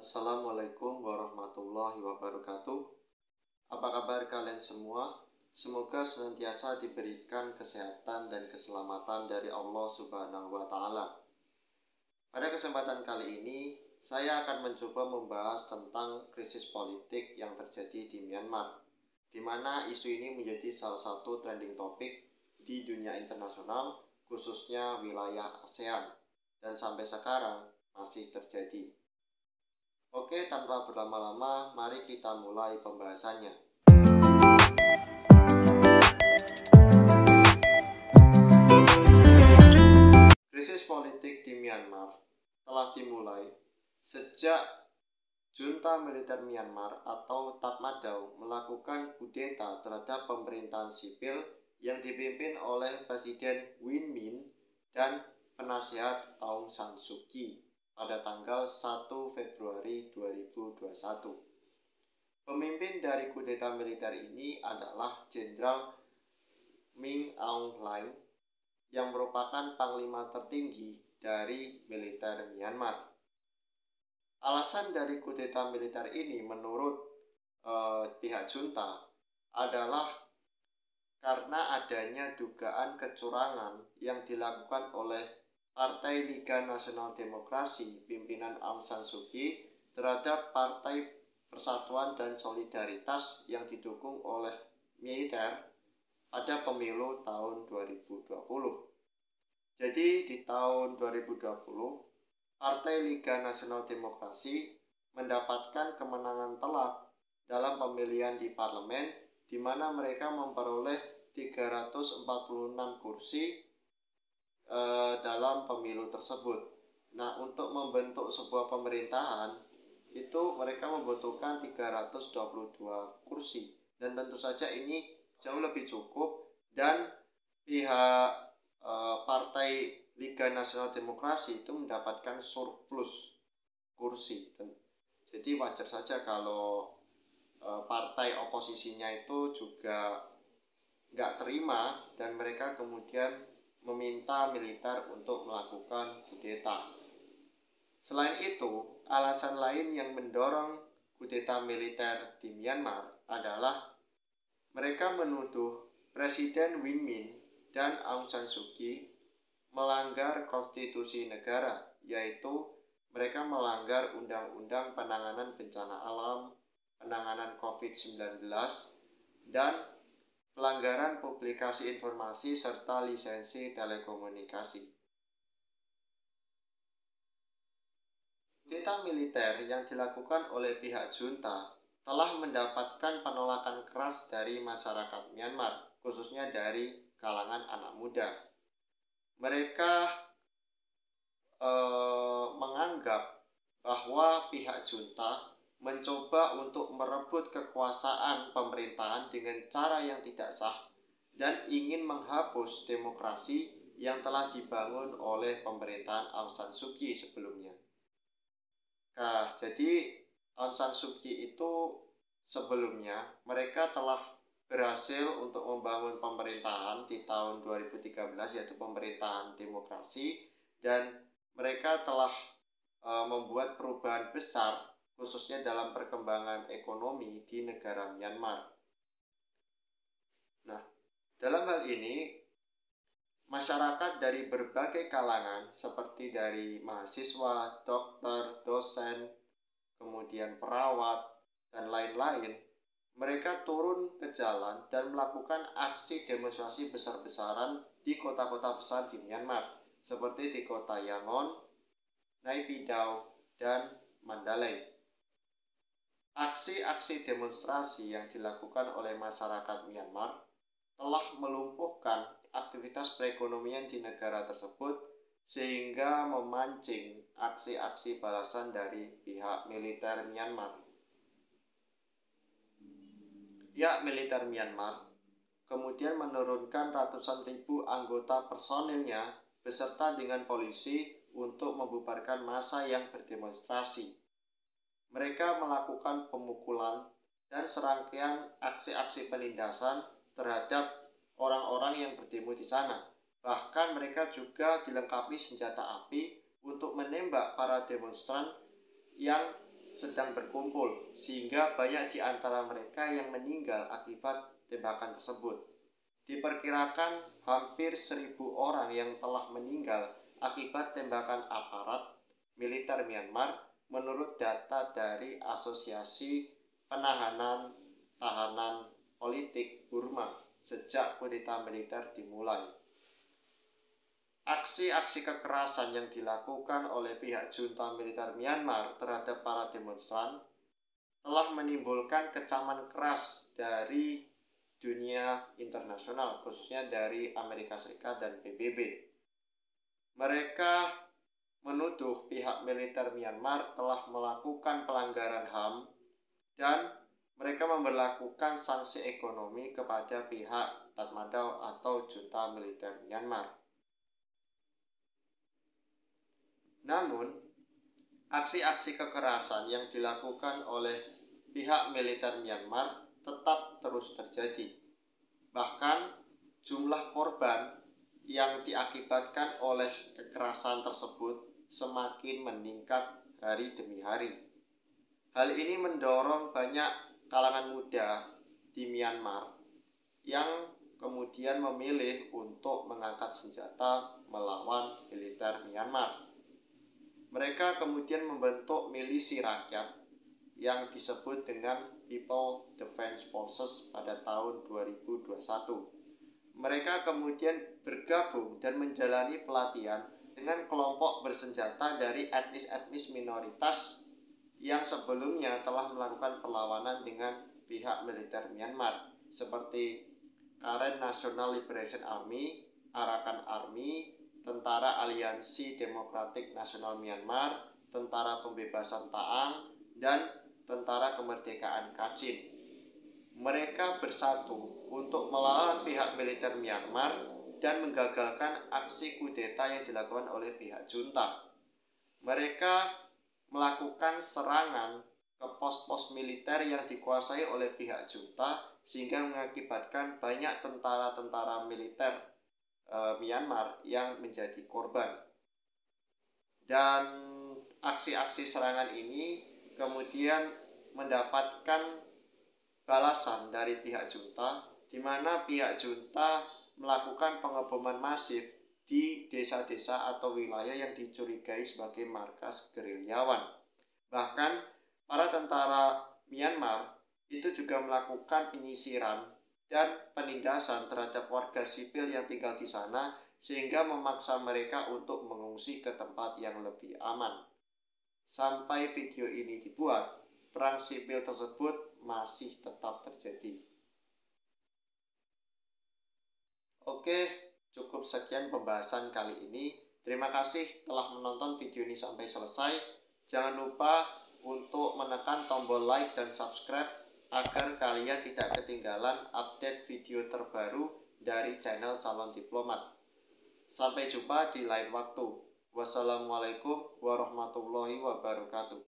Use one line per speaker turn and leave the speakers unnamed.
Assalamualaikum warahmatullahi wabarakatuh. Apa kabar kalian semua? Semoga senantiasa diberikan kesehatan dan keselamatan dari Allah Subhanahu wa Ta'ala. Pada kesempatan kali ini, saya akan mencoba membahas tentang krisis politik yang terjadi di Myanmar, di mana isu ini menjadi salah satu trending topik di dunia internasional, khususnya wilayah ASEAN, dan sampai sekarang masih terjadi. Oke, tanpa berlama-lama, mari kita mulai pembahasannya. Krisis politik di Myanmar telah dimulai sejak junta militer Myanmar atau Tatmadaw melakukan kudeta terhadap pemerintahan sipil yang dipimpin oleh Presiden Win Myint dan penasihat Aung San Suu Kyi pada tanggal 1 Februari 2021. Pemimpin dari kudeta militer ini adalah Jenderal Min Aung Hlaing yang merupakan panglima tertinggi dari militer Myanmar. Alasan dari kudeta militer ini menurut pihak junta adalah karena adanya dugaan kecurangan yang dilakukan oleh Partai Liga Nasional Demokrasi pimpinan Aung San Suu Kyi terhadap Partai Persatuan dan Solidaritas yang didukung oleh militer pada pemilu tahun 2020. Jadi di tahun 2020, Partai Liga Nasional Demokrasi mendapatkan kemenangan telak dalam pemilihan di parlemen, di mana mereka memperoleh 346 kursi dalam pemilu tersebut. Nah, untuk membentuk sebuah pemerintahan itu mereka membutuhkan 322 kursi, dan tentu saja ini jauh lebih cukup, dan pihak Partai Liga Nasional Demokrasi itu mendapatkan surplus kursi. Jadi wajar saja kalau partai oposisinya itu juga nggak terima dan mereka kemudian meminta militer untuk melakukan kudeta. Selain itu, alasan lain yang mendorong kudeta militer di Myanmar adalah mereka menuduh Presiden Win Myint dan Aung San Suu Kyi melanggar konstitusi negara, yaitu mereka melanggar Undang-Undang Penanganan Bencana Alam, Penanganan COVID-19, dan pelanggaran publikasi informasi serta lisensi telekomunikasi. Kudeta militer yang dilakukan oleh pihak junta telah mendapatkan penolakan keras dari masyarakat Myanmar, khususnya dari kalangan anak muda. Mereka menganggap bahwa pihak junta mencoba untuk merebut kekuasaan pemerintahan dengan cara yang tidak sah dan ingin menghapus demokrasi yang telah dibangun oleh pemerintahan Aung San Suu Kyi sebelumnya. Nah, jadi Aung San Suu Kyi itu sebelumnya mereka telah berhasil untuk membangun pemerintahan di tahun 2013, yaitu pemerintahan demokrasi, dan mereka telah membuat perubahan besar khususnya dalam perkembangan ekonomi di negara Myanmar. Nah, dalam hal ini masyarakat dari berbagai kalangan seperti dari mahasiswa, dokter, dosen, kemudian perawat, dan lain-lain, mereka turun ke jalan dan melakukan aksi demonstrasi besar-besaran di kota-kota besar di Myanmar, seperti di kota Yangon, Naypyidaw, dan Mandalay. Aksi-aksi demonstrasi yang dilakukan oleh masyarakat Myanmar telah melumpuhkan aktivitas perekonomian di negara tersebut sehingga memancing aksi-aksi balasan dari pihak militer Myanmar. Pihak militer Myanmar kemudian menurunkan ratusan ribu anggota personilnya beserta dengan polisi untuk membubarkan massa yang berdemonstrasi. Mereka melakukan pemukulan dan serangkaian aksi-aksi penindasan terhadap orang-orang yang berdemo di sana. Bahkan mereka juga dilengkapi senjata api untuk menembak para demonstran yang sedang berkumpul, sehingga banyak di antara mereka yang meninggal akibat tembakan tersebut. Diperkirakan hampir 1.000 orang yang telah meninggal akibat tembakan aparat militer Myanmar menurut data dari Asosiasi Penanganan Tahanan Politik Burma sejak kudeta militer dimulai. Aksi-aksi kekerasan yang dilakukan oleh pihak junta militer Myanmar terhadap para demonstran telah menimbulkan kecaman keras dari dunia internasional, khususnya dari Amerika Serikat dan PBB. Mereka menuduh pihak militer Myanmar telah melakukan pelanggaran HAM dan mereka memberlakukan sanksi ekonomi kepada pihak Tatmadaw atau junta militer Myanmar. Namun, aksi-aksi kekerasan yang dilakukan oleh pihak militer Myanmar tetap terus terjadi. Bahkan, jumlah korban yang diakibatkan oleh kekerasan tersebut semakin meningkat hari demi hari. Hal ini mendorong banyak kalangan muda di Myanmar yang kemudian memilih untuk mengangkat senjata melawan militer Myanmar. Mereka kemudian membentuk milisi rakyat yang disebut dengan People Defense Forces pada tahun 2021. Mereka kemudian bergabung dan menjalani pelatihan dengan kelompok bersenjata dari etnis-etnis minoritas yang sebelumnya telah melakukan perlawanan dengan pihak militer Myanmar, seperti Karen National Liberation Army, Arakan Army, Tentara Aliansi Demokratik Nasional Myanmar, Tentara Pembebasan Taang, dan Tentara Kemerdekaan Kachin. Mereka bersatu untuk melawan pihak militer Myanmar dan menggagalkan aksi kudeta yang dilakukan oleh pihak junta. Mereka melakukan serangan ke pos-pos militer yang dikuasai oleh pihak junta sehingga mengakibatkan banyak tentara-tentara militer Myanmar yang menjadi korban. Dan aksi-aksi serangan ini kemudian mendapatkan balasan dari pihak junta, di mana pihak junta melakukan pengeboman masif di desa-desa atau wilayah yang dicurigai sebagai markas gerilyawan. Bahkan para tentara Myanmar itu juga melakukan penyisiran dan penindasan terhadap warga sipil yang tinggal di sana sehingga memaksa mereka untuk mengungsi ke tempat yang lebih aman. Sampai video ini dibuat, perang sipil tersebut masih tetap terjadi. Oke, cukup sekian pembahasan kali ini. Terima kasih telah menonton video ini sampai selesai. Jangan lupa untuk menekan tombol like dan subscribe agar kalian tidak ketinggalan update video terbaru dari channel Calon Diplomat. Sampai jumpa di lain waktu. Wassalamualaikum warahmatullahi wabarakatuh.